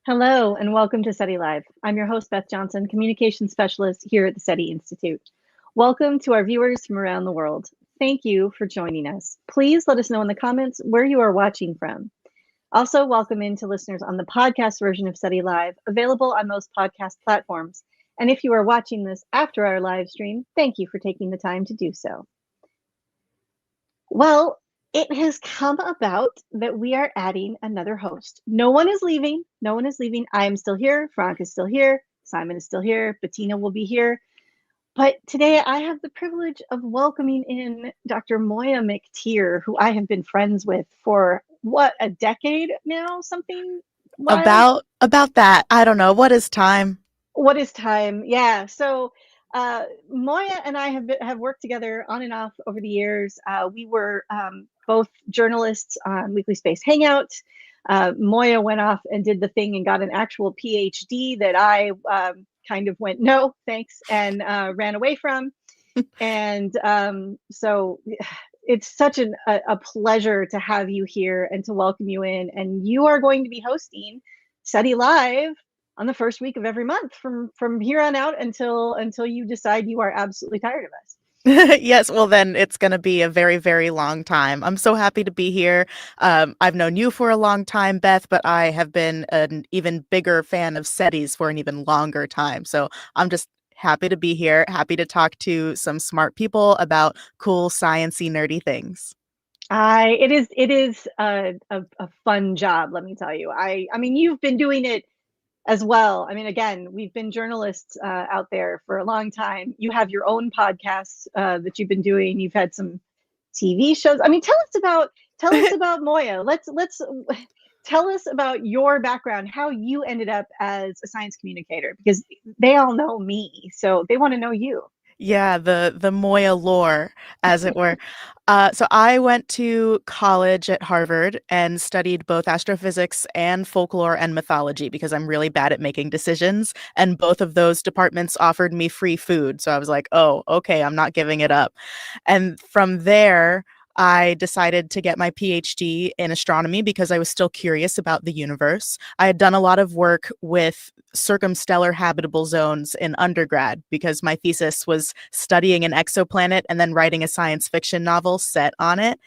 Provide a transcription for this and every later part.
Hello and welcome to SETI Live. I'm your host, Beth Johnson, communication specialist here at the SETI Institute. Welcome to our viewers from around the world. Thank you for joining us. Please let us know in the comments where you are watching from. Also, welcome in to listeners on the podcast version of SETI Live, available on most podcast platforms. And if you are watching this after our live stream, thank you for taking the time to do so. Well, it has come about that we are adding another host. No one is leaving. No one is leaving. I am still here. Frank is still here. Simon is still here. Bettina will be here. But today I have the privilege of welcoming in Dr. Moiya McTier, who I have been friends with for what, a decade now? Something wild? About that. I don't know. What is time? What is time? Yeah. So Moiya and I have worked together on and off over the years. We were both journalists on Weekly Space Hangout. Moiya went off and did the thing and got an actual PhD that I kind of went, no, thanks, and ran away from. And so it's such a pleasure to have you here and to welcome you in. And you are going to be hosting SETI Live on the first week of every month from here on out until you decide you are absolutely tired of us. Yes, well then it's going to be a very, very long time. I'm so happy to be here. I've known you for a long time, Beth, but I have been an even bigger fan of SETI's for an even longer time. So I'm just happy to be here, happy to talk to some smart people about cool, sciencey, nerdy things. It is a fun job, let me tell you. I mean, you've been doing it as well. I mean, again, we've been journalists out there for a long time. You have your own podcast that you've been doing. You've had some TV shows. I mean, tell us about Moiya. Let's tell us about your background, how you ended up as a science communicator, because they all know me, so they want to know you. Yeah, the Moiya lore, as it were. So I went to college at Harvard and studied both astrophysics and folklore and mythology because I'm really bad at making decisions. And both of those departments offered me free food. So I was like, oh, okay, I'm not giving it up. And from there, I decided to get my PhD in astronomy because I was still curious about the universe. I had done a lot of work with circumstellar habitable zones in undergrad because my thesis was studying an exoplanet and then writing a science fiction novel set on it.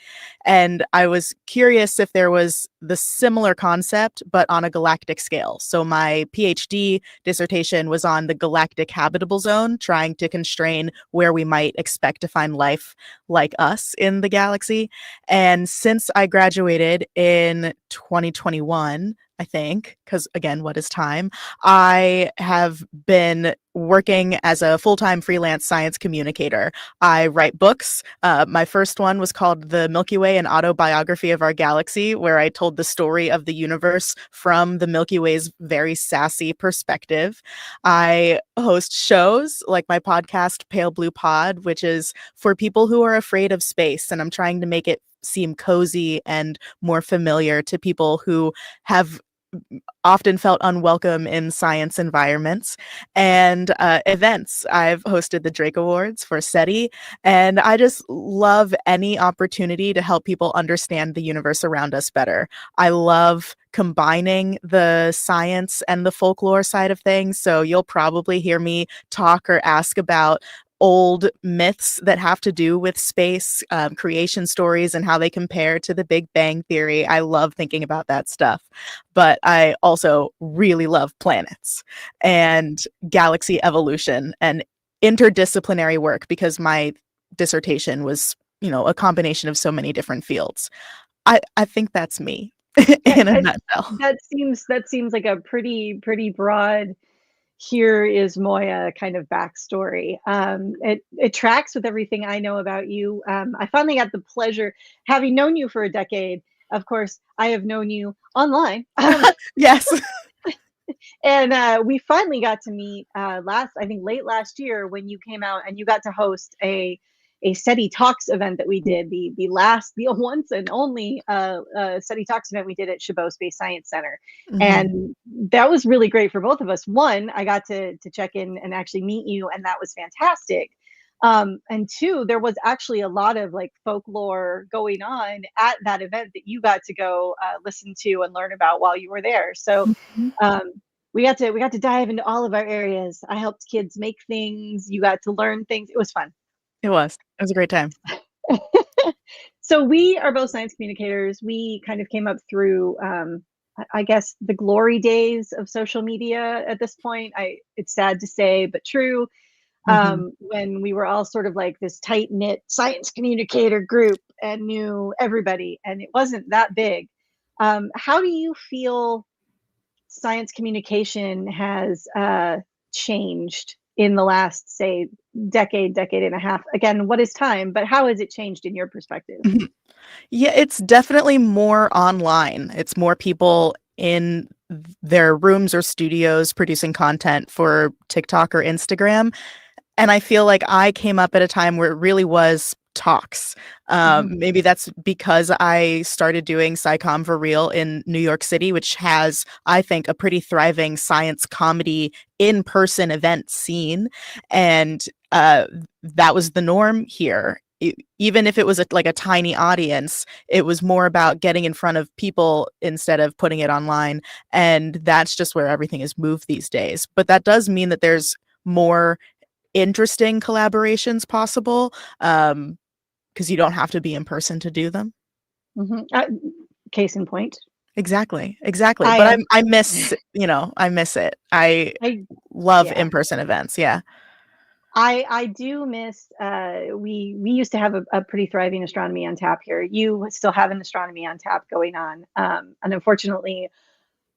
And I was curious if there was the similar concept, but on a galactic scale. So my PhD dissertation was on the galactic habitable zone, trying to constrain where we might expect to find life like us in the galaxy. And since I graduated in 2021, I think, because again, what is time? I have been working as a full-time freelance science communicator. I write books. My first one was called The Milky Way, an autobiography of our galaxy, where I told the story of the universe from the Milky Way's very sassy perspective. I host shows like my podcast, Pale Blue Pod, which is for people who are afraid of space, and I'm trying to make it seem cozy and more familiar to people who have often felt unwelcome in science environments, and events. I've hosted the Drake Awards for SETI, and I just love any opportunity to help people understand the universe around us better. I love combining the science and the folklore side of things, so you'll probably hear me talk or ask about old myths that have to do with space, creation stories, and how they compare to the Big Bang Theory. I love thinking about that stuff. But I also really love planets and galaxy evolution and interdisciplinary work because my dissertation was, a combination of so many different fields. I think that's me in a nutshell. That seems like a pretty broad, here is Moiya kind of backstory. It tracks with everything I know about you. I finally got the pleasure, having known you for a decade. Of course, I have known you online. Yes. And we finally got to meet I think late last year when you came out and you got to host a SETI Talks event that we did, the once and only SETI Talks event we did at Chabot Space Science Center. Mm-hmm. And that was really great for both of us. One, I got to check in and actually meet you, and that was fantastic. And two, there was actually a lot of like folklore going on at that event that you got to go listen to and learn about while you were there. So Mhm. we got to dive into all of our areas. I helped kids make things. You got to learn things. It was fun. It was. It was a great time. So we are both science communicators. We kind of came up through, I guess, the glory days of social media at this point. It's sad to say, but true. Mhm. When we were all sort of like this tight knit science communicator group and knew everybody, and it wasn't that big. How do you feel science communication has changed in the last, say, decade and a half? Again, what is time, but how has it changed in your perspective? Mhm. Yeah, it's definitely more online. It's more people in their rooms or studios producing content for TikTok or Instagram. And I feel like I came up at a time where it really was talks. Mhm. Maybe that's because I started doing SciComm for Real in New York City, which has, I think, a pretty thriving science comedy in-person event scene. And that was the norm here. Even if it was like a tiny audience, it was more about getting in front of people instead of putting it online. And that's just where everything has moved these days. But that does mean that there's more interesting collaborations possible, because you don't have to be in person to do them. Mhm. Case in point. Exactly, exactly. I But am. I miss, I miss it. I I love Yeah. in-person events. Yeah. I do miss. We used to have a pretty thriving astronomy on tap here. You still have an astronomy on tap going on, and unfortunately,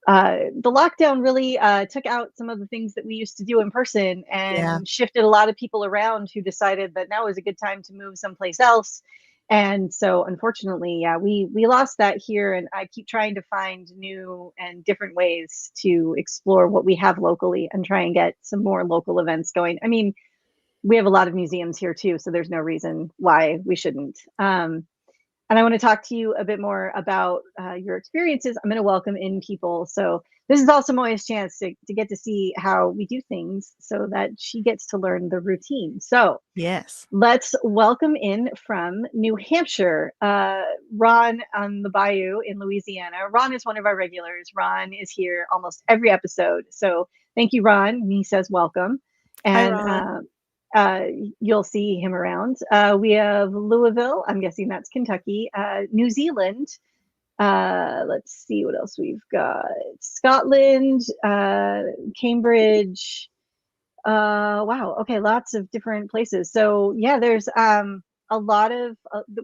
the lockdown really took out some of the things that we used to do in person Yeah. and shifted a lot of people around who decided that now is a good time to move someplace else. And so, unfortunately, yeah, we lost that here. And I keep trying to find new and different ways to explore what we have locally and try and get some more local events going. I mean, we have a lot of museums here too, so there's no reason why we shouldn't. And I want to talk to you a bit more about your experiences. I'm going to welcome in people. So this is also Moya's chance to get to see how we do things so that she gets to learn the routine. So Yes. let's welcome in from New Hampshire, Ron on the Bayou in Louisiana. Ron is one of our regulars. Ron is here almost every episode. So thank you, Ron. He says welcome. Hi, And Ron. uh, you'll see him around. We have Louisville. I'm guessing that's Kentucky. New Zealand. Let's see what else we've got. Scotland, Cambridge. Wow. Okay, lots of different places. So yeah, there's a lot of.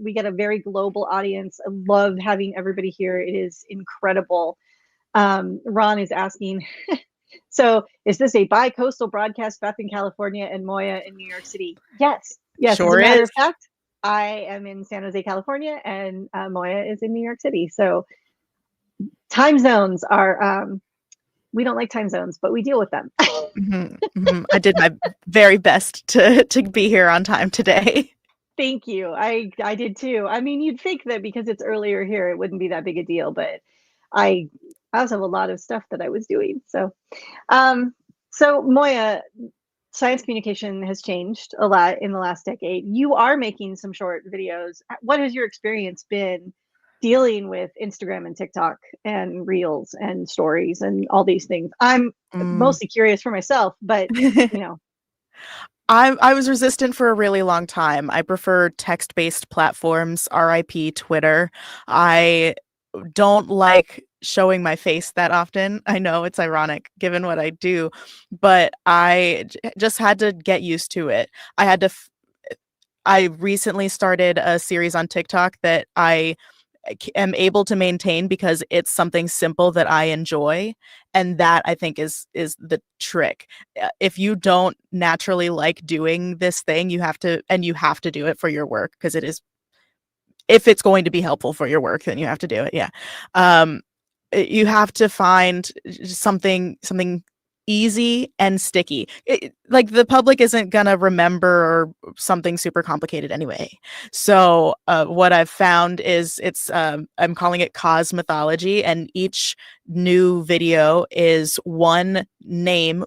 We get a very global audience. I love having everybody here. It is incredible. Ron is asking, so is this a bi-coastal broadcast, Beth in California and Moya in New York City? Yes. Yes, as a Sure matter is. of fact, I am in San Jose, California, and Moya is in New York City. So time zones are, we don't like time zones, but we deal with them. I did my very best to be here on time today. Thank you. I did too. I mean, you'd think that because it's earlier here, it wouldn't be that big a deal, but I also have a lot of stuff that I was doing. Um, so Moya, science communication has changed a lot in the last decade. You are making some short videos. What has your experience been dealing with Instagram and TikTok and reels and stories and all these things? I'm Mm. mostly curious for myself, but you know. I was resistant for a really long time. I prefer text-based platforms, RIP Twitter. I don't like showing my face that often. I know it's ironic given what I do, but just had to get used to it. I recently started a series on TikTok that I am able to maintain because it's something simple that I enjoy, and that I think is the trick. If you don't naturally like doing this thing, you have to do it for your work because it is, if it's going to be helpful for your work, then you have to do it. Yeah. Um, you have to find something easy and sticky. Like the public isn't gonna remember something super complicated anyway. So what I've found is I'm calling it cosmology, and each new video is one name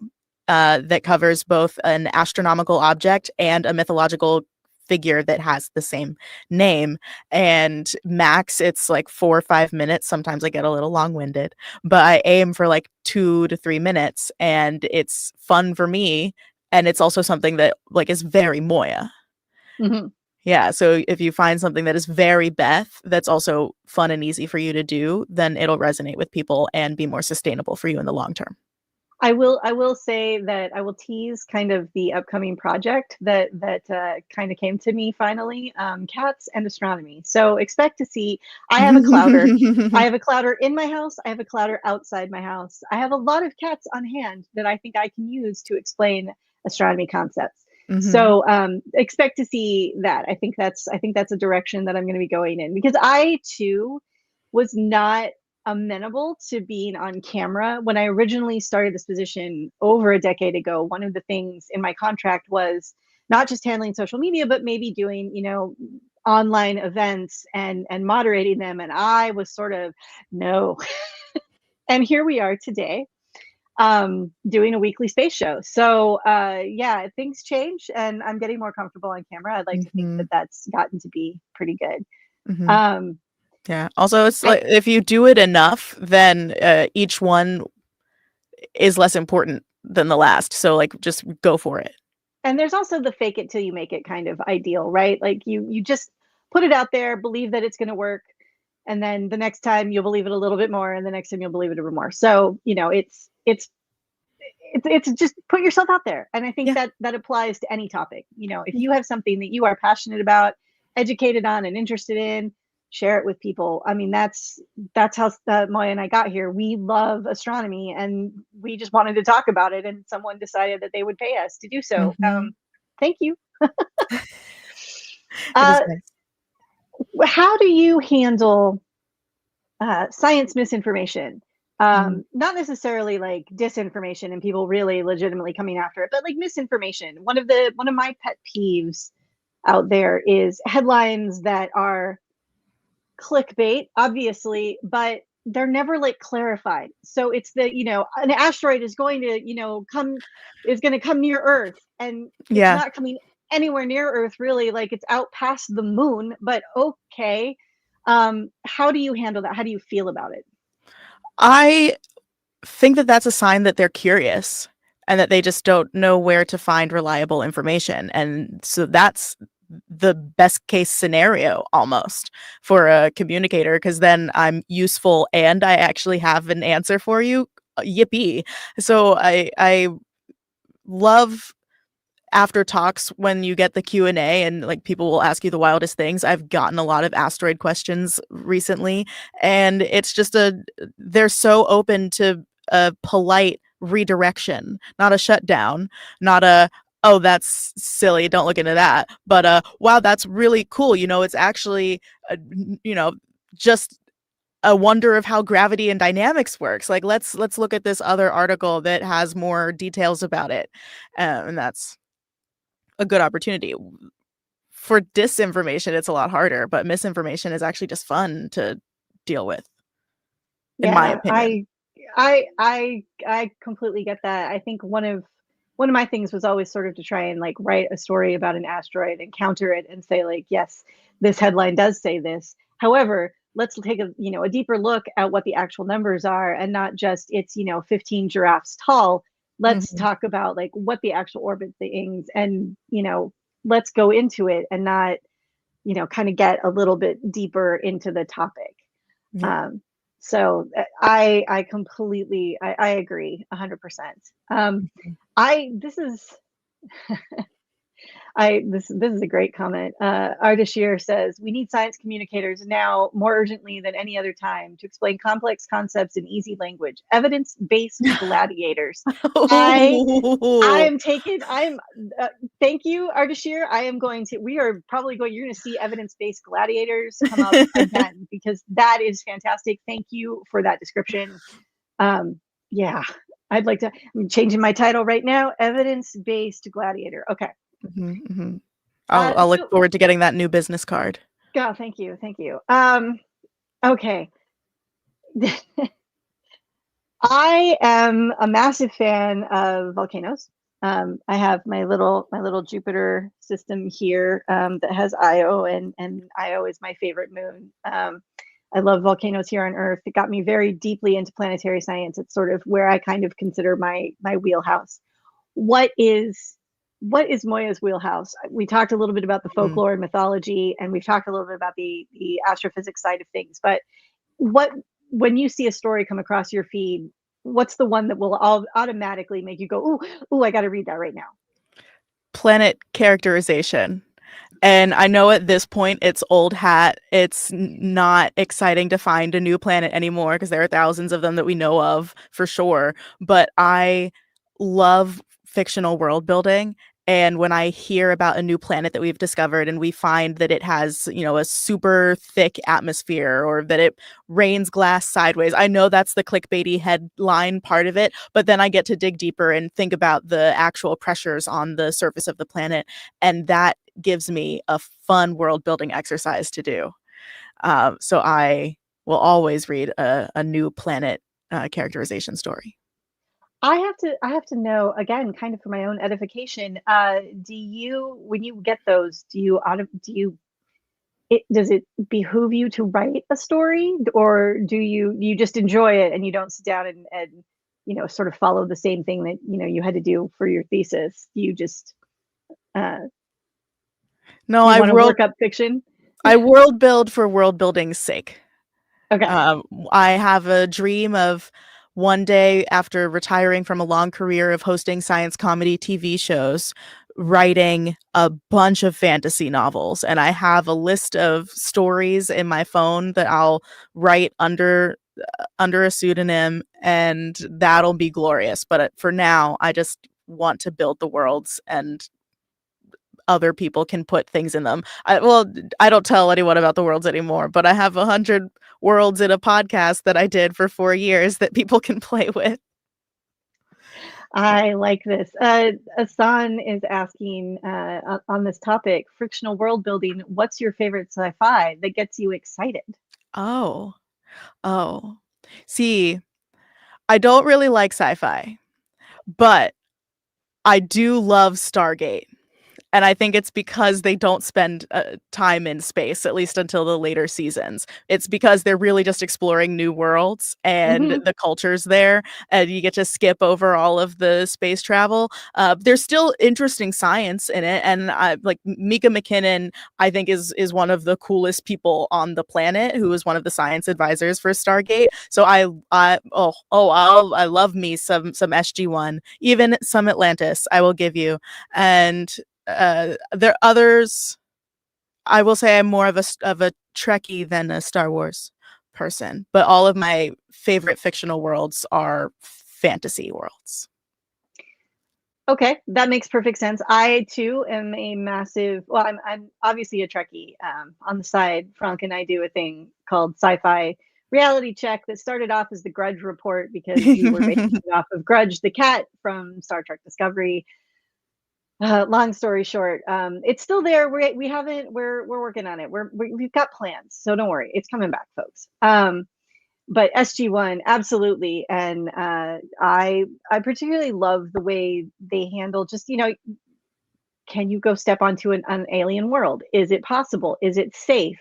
that covers both an astronomical object and a mythological figure that has the same name. And max, it's like 4 or 5 minutes. Sometimes I get a little long-winded, but I aim for like 2 to 3 minutes, and it's fun for me. And it's also something that like is very Moiya. Mm-hmm. Yeah, so if you find something that is very Beth, that's also fun and easy for you to do, then it'll resonate with people and be more sustainable for you in the long term. I will say that I will tease kind of the upcoming project that kind of came to me finally, cats and astronomy. So expect to see. I have a clouder. I have a clouder in my house. I have a clouder outside my house. I have a lot of cats on hand that I think I can use to explain astronomy concepts. So expect to see that. I think that's a direction that I'm going to be going in, because I too was not amenable to being on camera. When I originally started this position over a decade ago, one of the things in my contract was not just handling social media, but maybe doing, online events and moderating them. And I was sort of, no. And here we are today, doing a weekly space show. So yeah, things change and I'm getting more comfortable on camera. I'd like to think that that's gotten to be pretty good. Yeah. Also, it's like if you do it enough, then each one is less important than the last. So like just go for it. And there's also the fake it till you make it kind of ideal, right? Like you just put it out there, believe that it's going to work, and then the next time you'll believe it a little bit more, and the next time you'll believe it a bit more. So it's just put yourself out there, and I think that applies to any topic. If you have something that you are passionate about, educated on, and interested in, share it with people. I mean, that's how Moiya and I got here. We love astronomy, and we just wanted to talk about it, and someone decided that they would pay us to do so. Thank you. Nice. How do you handle science misinformation? Not necessarily like disinformation and people really legitimately coming after it, but like misinformation. One of my pet peeves out there is headlines that are clickbait, obviously, but they're never like clarified. So it's an asteroid is going to come near Earth, and it's not coming anywhere near Earth, really. Like, it's out past the moon, but okay. How do you handle that? How do you feel about it? I think that that's a sign that they're curious and that they just don't know where to find reliable information. And so that's the best case scenario almost for a communicator, because then I'm useful and I actually have an answer for you. Yippee. So I love after talks when you get the Q&A and like people will ask you the wildest things. I've gotten a lot of asteroid questions recently, and it's just they're so open to a polite redirection, not a shutdown, not a, oh, that's silly, don't look into that, but wow, that's really cool. It's actually just a wonder of how gravity and dynamics works. Like let's look at this other article that has more details about it. And that's a good opportunity. For disinformation, it's a lot harder, but misinformation is actually just fun to deal with, in my opinion. I completely get that. I think one of my things was always sort of to try and like write a story about an asteroid and counter it and say like, yes, this headline does say this. However, let's take a deeper look at what the actual numbers are, and not just it's 15 giraffes tall. Let's talk about like what the actual orbit things, and let's go into it and not kind of get a little bit deeper into the topic. So I completely I agree 100%. This is this is a great comment. Ardashir says, we need science communicators now more urgently than any other time to explain complex concepts in easy language. Evidence-based gladiators. I'm thank you, Ardashir. You're going to see evidence-based gladiators come up again, because that is fantastic. Thank you for that description. Yeah, I'm changing my title right now. Evidence-based gladiator. Okay. I'll look forward to getting that new business card. Oh, thank you. Okay. I am a massive fan of volcanoes. I have my little Jupiter system here that has Io, and Io is my favorite moon. I love volcanoes here on Earth. It got me very deeply into planetary science. It's sort of where I kind of consider my wheelhouse. What is what is Moya's wheelhouse? We talked a little bit about the Mm. folklore and mythology, and we've talked a little bit about the astrophysics side of things. But what when you see a story come across your feed, what's the one that will automatically make you go, ooh, I got to read that right now? Planet characterization. And I know at this point it's old hat. It's not exciting to find a new planet anymore because there are thousands of them that we know of for sure. But I love fictional world building. And when I hear about a new planet that we've discovered and we find that it has, a super thick atmosphere or that it rains glass sideways, I know that's the clickbaity headline part of it. But then I get to dig deeper and think about the actual pressures on the surface of the planet. And that gives me a fun world building exercise to do. So I will always read a new planet characterization story. I have to know again, kind of for my own edification. Do you, when you get those, does it behoove you to write a story, or do you just enjoy it and you don't sit down and sort of follow the same thing that you had to do for your thesis? You just uh, No, you want to work up fiction? I world build for world building's sake. Okay. I have a dream of one day after retiring from a long career of hosting science comedy TV shows, writing a bunch of fantasy novels. And I have a list of stories in my phone that I'll write under a pseudonym, and that'll be glorious. But for now, I just want to build the worlds and other people can put things in them. I don't tell anyone about the worlds anymore, but I have 100 worlds in a podcast that I did for 4 years that people can play with. I like this. Asan is asking on this topic, frictional world building. What's your favorite sci-fi that gets you excited? Oh, oh. See, I don't really like sci-fi, but I do love Stargate. And I think it's because they don't spend time in space, at least until the later seasons. It's because they're really just exploring new worlds and Hmm. the cultures there, and you get to skip over all of the space travel. There's still interesting science in it, and like Mika McKinnon, I think is one of the coolest people on the planet, who is one of the science advisors for Stargate. So I love me some SG-1, even some Atlantis. I will give you. And there are others. I will say I'm more of a Trekkie than a Star Wars person, but all of my favorite fictional worlds are fantasy worlds. Okay, that makes perfect sense. I too am a massive. Well, I'm obviously a Trekkie. On the side, Frank and I do a thing called Sci-Fi Reality Check that started off as the Grudge Report because we were based off of Grudge the cat from Star Trek Discovery. Long story short, it's still there. We haven't. We're working on it. We've got plans, so don't worry. It's coming back, folks. But SG-1, absolutely, and I particularly love the way they handle just can you go step onto an alien world? Is it possible? Is it safe?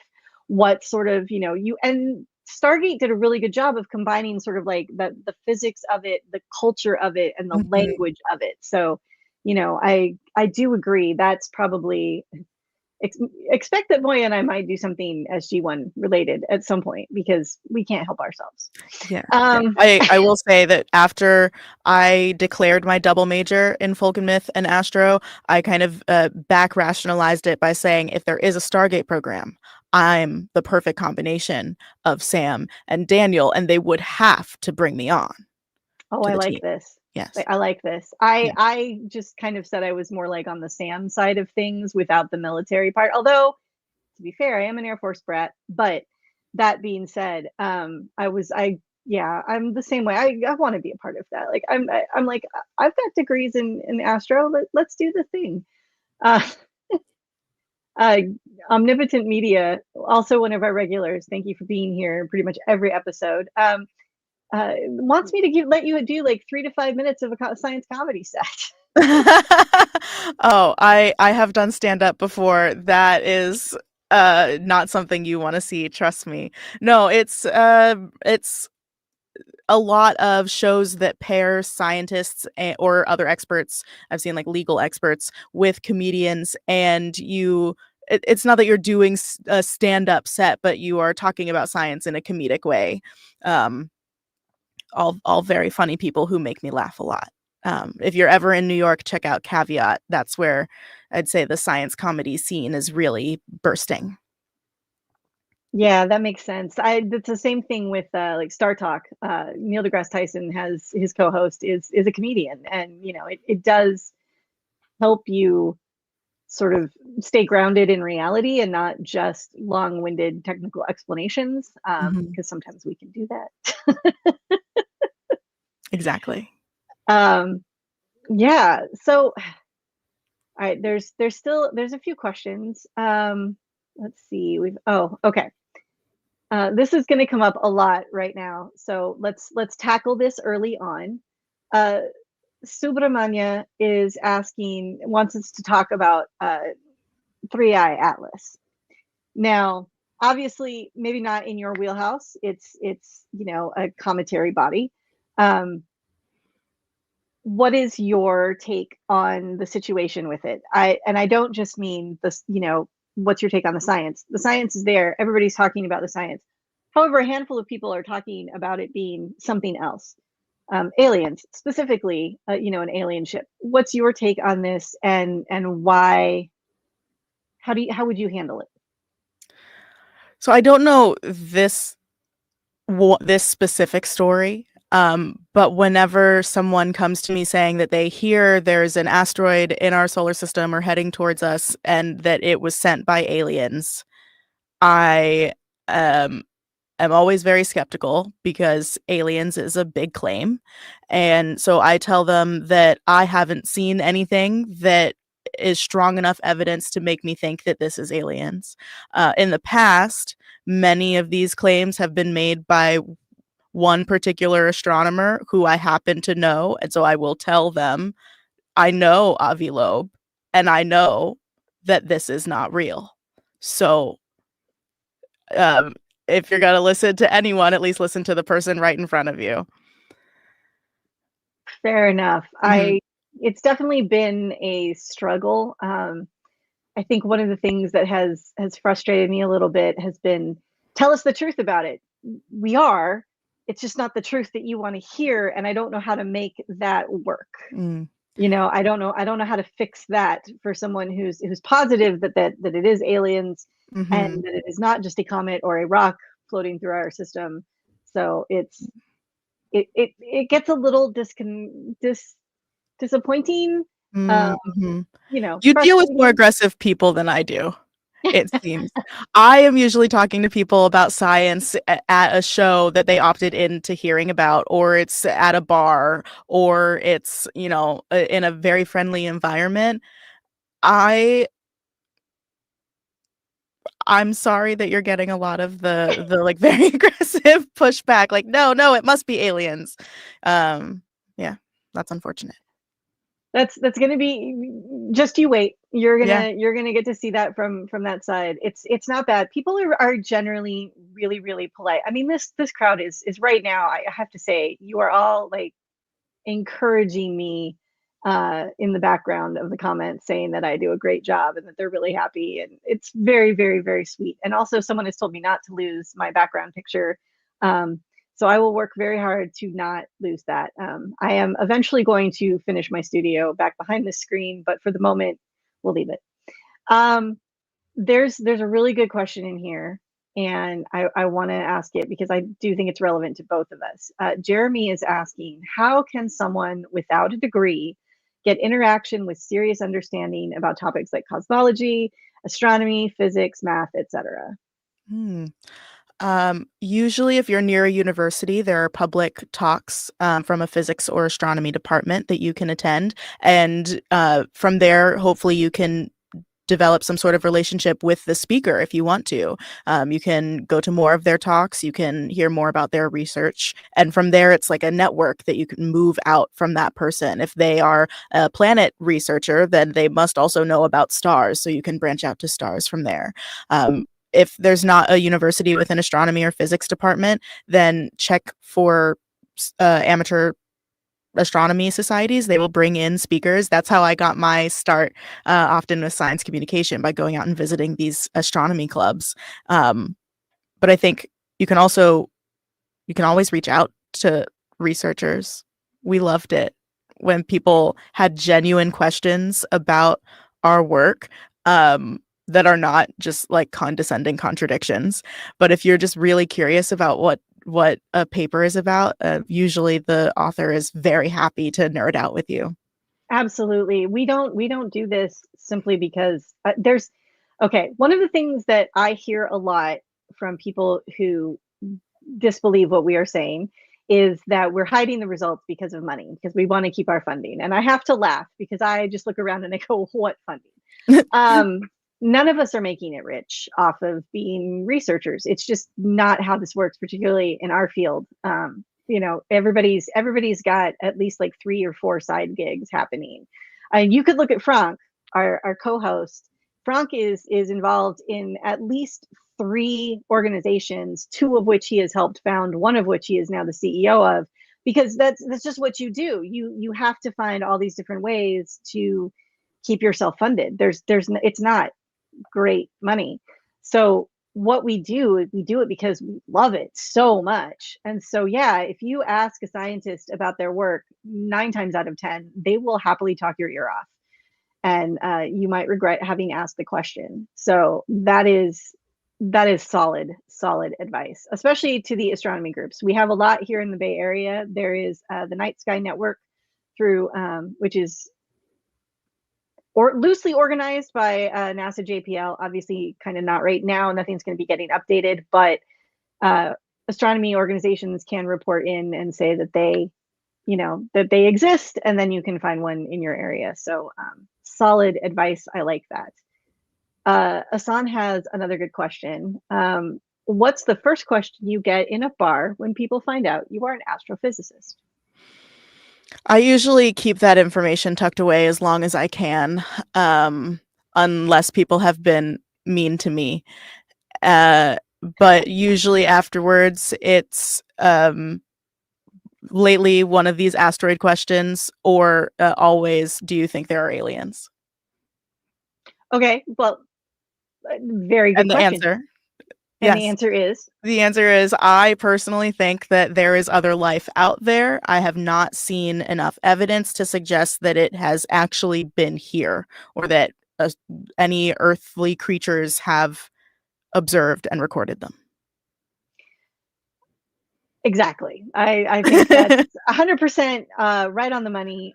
What sort of you and Stargate did a really good job of combining sort of like the physics of it, the culture of it, and the Mhm. language of it. So, I do agree. That's probably expect that Moya and I might do something SG-1 related at some point because we can't help ourselves. Yeah, yeah. Um, I will say that after I declared my double major in folk and myth and astro, I kind of back rationalized it by saying if there is a Stargate program, I'm the perfect combination of Sam and Daniel, and they would have to bring me on oh, to I the like team. this. Yes. I like this. I Yeah. I just kind of said I was more like on the Sam side of things without the military part. Although to be fair, I am an Air Force brat. But that being said, I'm the same way. I want to be a part of that. Like I'm like I've got degrees in astro. Let's do the thing. Uh, uh, Omnipotent Media, also one of our regulars. Thank you for being here pretty much every episode. wants me to let you do like 3 to 5 minutes of a science comedy set. Oh, I have done stand up before. That is not something you want to see, trust me. No, it's a lot of shows that pair scientists or other experts. I've seen like legal experts with comedians, and it's not that you're doing a stand-up set, but you are talking about science in a comedic way. Um, all very funny people who make me laugh a lot. If you're ever in New York, check out Caveat. That's where I'd say the science comedy scene is really bursting. Yeah, that makes sense. It's the same thing with like Star Talk. Neil deGrasse Tyson has his co-host is a comedian, and it does help you sort of stay grounded in reality and not just long-winded technical explanations, because sometimes we can do that. Exactly. Yeah. So, all right. There's a few questions. Let's see. Okay. This is going to come up a lot right now, so let's tackle this early on. Subramanya wants us to talk about 3i Atlas. Now, obviously, maybe not in your wheelhouse. It's a cometary body. What is your take on the situation with it? I don't just mean this, what's your take on the science? The science is there. Everybody's talking about the science. However, a handful of people are talking about it being something else. Aliens, specifically, an alien ship. What's your take on this, and why? How would you handle it? So I don't know this specific story, but whenever someone comes to me saying that they hear there's an asteroid in our solar system or heading towards us and that it was sent by aliens, I am always very skeptical because aliens is a big claim. And so I tell them that I haven't seen anything that is strong enough evidence to make me think that this is aliens. In the past, many of these claims have been made by one particular astronomer who I happen to know. And so I will tell them, I know Avi Loeb, and I know that this is not real. So if you're going to listen to anyone, at least listen to the person right in front of you. Fair enough. Mm-hmm. It's definitely been a struggle. I think one of the things that has frustrated me a little bit has been, tell us the truth about it. It's just not the truth that you want to hear, and I don't know how to make that work. I don't know how to fix that for someone who's positive that it is aliens, and that it is not just a comet or a rock floating through our system. So it gets a little disappointing. You deal with more aggressive people than I do, it seems. I am usually talking to people about science at a show that they opted into hearing about, or it's at a bar, or it's, in a very friendly environment. I'm sorry that you're getting a lot of the like very aggressive pushback. Like, no, it must be aliens. Yeah, that's unfortunate. That's gonna be, just you wait. You're gonna get to see that from that side. It's not bad. People are generally really, really polite. I mean, this crowd is right now, I have to say, you are all like encouraging me in the background of the comments, saying that I do a great job and that they're really happy, and it's very, very, very sweet. And also, someone has told me not to lose my background picture, so I will work very hard to not lose that. I am eventually going to finish my studio back behind the screen, but for the moment, we'll leave it. There's a really good question in here, and I want to ask it because I do think it's relevant to both of us. Jeremy is asking, how can someone without a degree get interaction with serious understanding about topics like cosmology, astronomy, physics, math, etc.? Usually, if you're near a university, there are public talks from a physics or astronomy department that you can attend. And from there, hopefully you can develop some sort of relationship with the speaker if you want to. You can go to more of their talks, you can hear more about their research, and from there it's like a network that you can move out from that person. If they are a planet researcher, then they must also know about stars, so you can branch out to stars from there. If there's not a university with an astronomy or physics department, then check for amateur astronomy societies. They will bring in speakers. That's how I got my start, often with science communication, by going out and visiting these astronomy clubs. But I think you can always reach out to researchers. We loved it when people had genuine questions about our work, that are not just like condescending contradictions. But if you're just really curious about what a paper is about, usually the author is very happy to nerd out with you. Absolutely. We don't do this simply because one of the things that I hear a lot from people who disbelieve what we are saying is that we're hiding the results because of money, because we want to keep our funding. And I have to laugh because I just look around and I go, what funding? None of us are making it rich off of being researchers. It's just not how this works, particularly in our field. Everybody's got at least like 3 or 4 side gigs happening. You could look at Frank, our co-host. Frank is involved in at least 3 organizations, 2 of which he has helped found, 1 of which he is now the CEO of, because that's just what you do. You have to find all these different ways to keep yourself funded. It's not great money. So what we do is we do it because we love it so much. And so, yeah, if you ask a scientist about their work, 9 times out of 10, they will happily talk your ear off. And you might regret having asked the question. So that is solid advice, especially to the astronomy groups. We have a lot here in the Bay Area. There is the Night Sky Network through, which is loosely organized by NASA JPL. Obviously, kind of not right now. Nothing's going to be getting updated, but astronomy organizations can report in and say that they exist, and then you can find one in your area. So solid advice. I like that. Asan has another good question. What's the first question you get in a bar when people find out you are an astrophysicist? I usually keep that information tucked away as long as I can, unless people have been mean to me. But usually afterwards, it's lately one of these asteroid questions, or always, do you think there are aliens? Okay, well, very good And the question. answer, And the yes. answer is? The answer is, I personally think that there is other life out there. I have not seen enough evidence to suggest that it has actually been here, or that any earthly creatures have observed and recorded them. Exactly. I think that's 100% right on the money.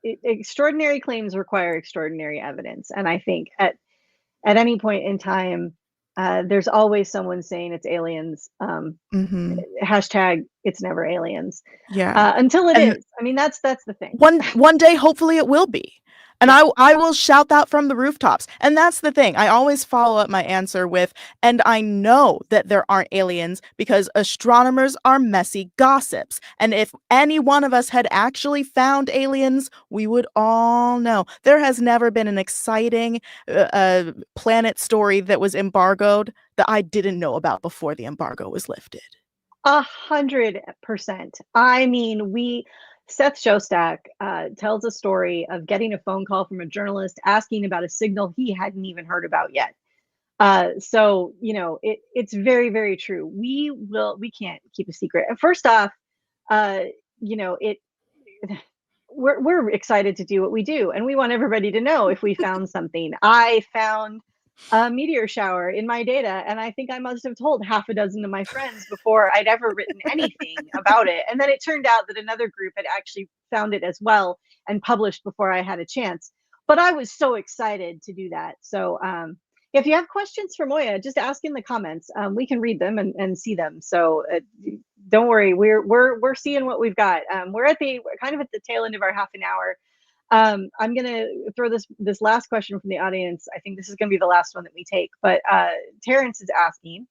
Extraordinary claims require extraordinary evidence. And I think at any point in time, there's always someone saying it's aliens. Hashtag it's never aliens. Yeah. Until it is. I mean, that's the thing. One day, hopefully it will be. And Yeah. I will shout that from the rooftops. And that's the thing. I always follow up my answer with, and I know that there aren't aliens because astronomers are messy gossips. And if any one of us had actually found aliens, we would all know. There has never been an exciting planet story that was embargoed that I didn't know about before the embargo was lifted. 100%. I mean, Seth Shostak tells a story of getting a phone call from a journalist asking about a signal he hadn't even heard about yet. So it's very, very true. We can't keep a secret. And first off, we're excited to do what we do, and we want everybody to know if we found something. I found a meteor shower in my data, and I think I must have told half a dozen of my friends before I'd ever written anything about it. And then it turned out that another group had actually found it as well and published before I had a chance. But I was so excited to do that. So if you have questions for Moiya, just ask in the comments. We can read them and see them. So don't worry, we're seeing what we've got. We're kind of at the tail end of our half an hour. I'm going to throw this last question from the audience. I think this is going to be the last one that we take. But Terrence is asking,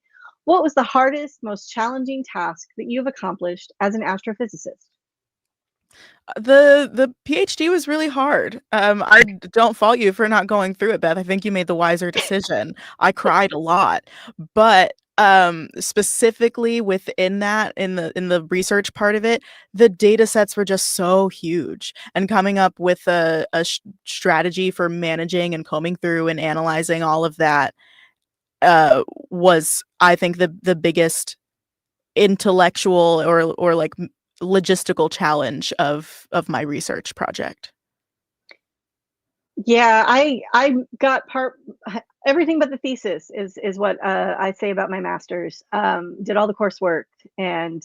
what was the hardest, most challenging task that you've accomplished as an astrophysicist? The PhD was really hard. I don't fault you for not going through it, Beth. I think you made the wiser decision. I cried a lot, but specifically within that, in the research part of it, the data sets were just so huge, and coming up with a strategy for managing and combing through and analyzing all of that was, I think, the biggest intellectual or like logistical challenge of my research project. Yeah, I got everything but the thesis is what I say about my master's. Did all the coursework and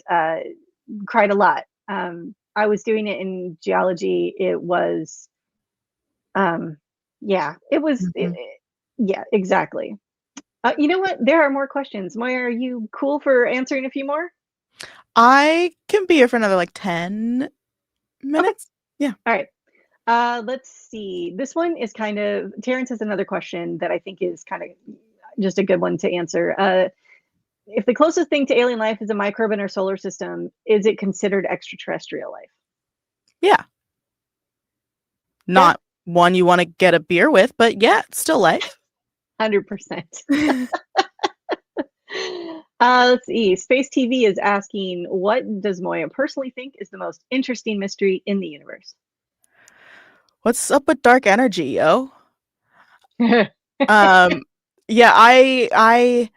cried a lot. I was doing it in geology. It was, yeah, it was, Mhm. yeah, exactly. You know what? There are more questions. Moiya, are you cool for answering a few more? I can be here for another like 10 Okay. minutes. Yeah. All right. Let's see. This one is kind of, Terrence has another question that I think is kind of just a good one to answer. If the closest thing to alien life is a microbe in our solar system, is it considered extraterrestrial life? Yeah. Yeah, Not one you want to get a beer with, but yeah, it's still life. 100%. Let's see. Space TV is asking, what does Moiya personally think is the most interesting mystery in the universe? What's up with dark energy, yo? Um, yeah, I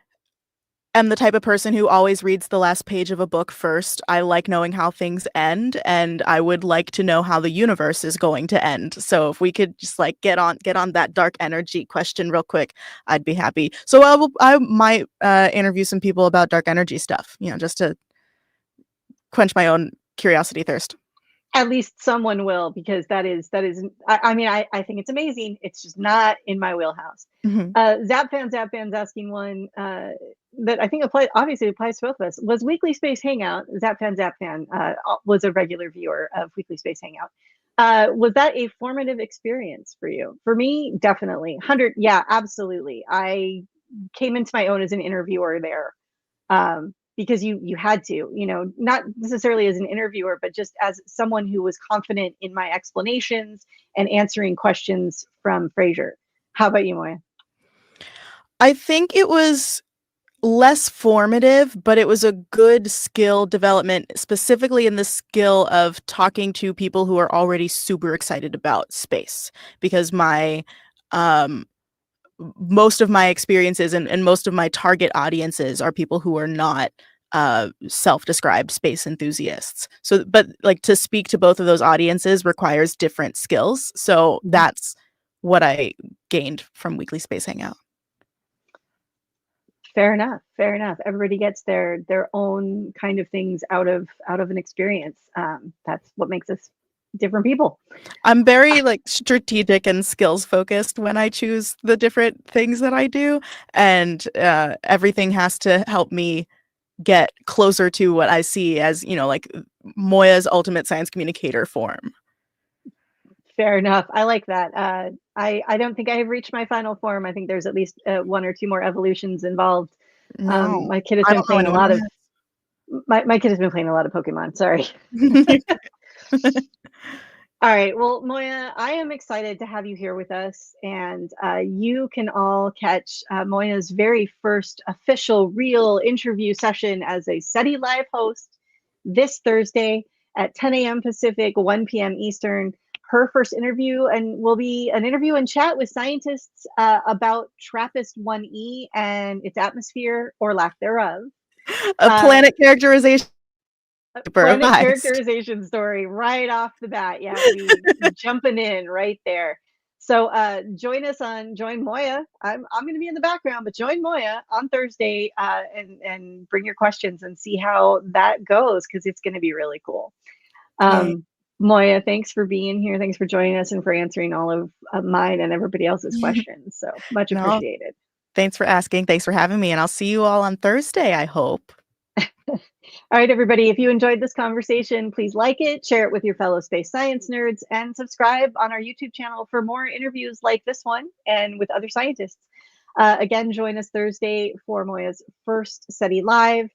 am the type of person who always reads the last page of a book first. I like knowing how things end, and I would like to know how the universe is going to end. So if we could just like get on that dark energy question real quick, I'd be happy. So I might interview some people about dark energy stuff, just to quench my own curiosity thirst. At least someone will, because I mean, I think it's amazing. It's just not in my wheelhouse. Mhm. Zapfan's asking one that I think obviously applies to both of us. Was Weekly Space Hangout, Zapfan was a regular viewer of Weekly Space Hangout. Was that a formative experience for you? For me, definitely. 100, yeah, absolutely. I came into my own as an interviewer there. Because you had to, not necessarily as an interviewer, but just as someone who was confident in my explanations and answering questions from Fraser. How about you, Moiya? I think it was less formative, but it was a good skill development, specifically in the skill of talking to people who are already super excited about space. Because um, most of my experiences and most of my target audiences are people who are not self-described space enthusiasts. So, but like to speak to both of those audiences requires different skills. So that's what I gained from Weekly Space Hangout. Fair enough. Fair enough. Everybody gets their own kind of things out of an experience. That's what makes us different people. I'm very like strategic and skills focused when I choose the different things that I do, and everything has to help me get closer to what I see as, like Moiya's ultimate science communicator form. Fair enough. I like that. I don't think I have reached my final form. I think there's at least one or two more evolutions involved. No, My kid has I been don't know playing a anyone lot who of my kid has been playing a lot of Pokemon. Sorry. has. All right. Well, Moiya, I am excited to have you here with us, and you can all catch Moiya's very first official, real interview session as a SETI Live host this Thursday at 10 a.m. Pacific, 1 p.m. Eastern. Her first interview, and will be an interview and chat with scientists about TRAPPIST-1e and its atmosphere or lack thereof. A Uh, planet characterization paper of Planet ice. characterization story right off the bat. Yeah, we jumping in right there. So join Moiya. I'm going to be in the background, but join Moiya on Thursday and bring your questions and see how that goes, because it's going to be really cool. Yay. Moiya, thanks for being here. Thanks for joining us and for answering all of mine and everybody else's questions. So much No, appreciated. thanks for asking. Thanks for having me, and I'll see you all on Thursday, I hope. All right, everybody, if you enjoyed this conversation, please like it, share it with your fellow space science nerds, and subscribe on our YouTube channel for more interviews like this one and with other scientists. Again, join us Thursday for Moiya's first SETI Live.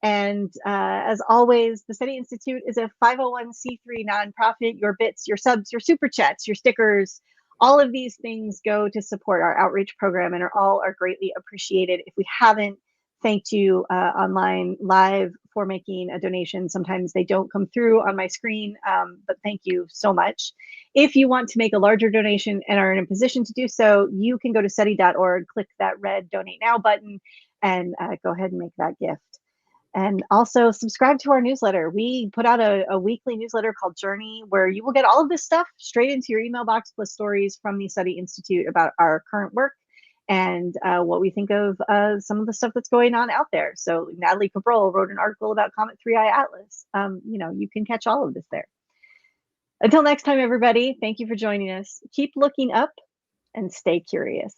And as always, the SETI Institute is a 501c3 nonprofit. Your bits, your subs, your super chats, your stickers, all of these things go to support our outreach program and are greatly appreciated. If we haven't thanked you online live for making a donation, sometimes they don't come through on my screen, but thank you so much. If you want to make a larger donation and are in a position to do so, you can go to SETI.org, click that red Donate Now button, and go ahead and make that gift. And also subscribe to our newsletter. We put out a weekly newsletter called Journey, where you will get all of this stuff straight into your email box, plus stories from the SETI Institute about our current work and what we think of some of the stuff that's going on out there. So Natalie Cabral wrote an article about Comet 3i Atlas. You can catch all of this there. Until next time, everybody, thank you for joining us. Keep looking up and stay curious.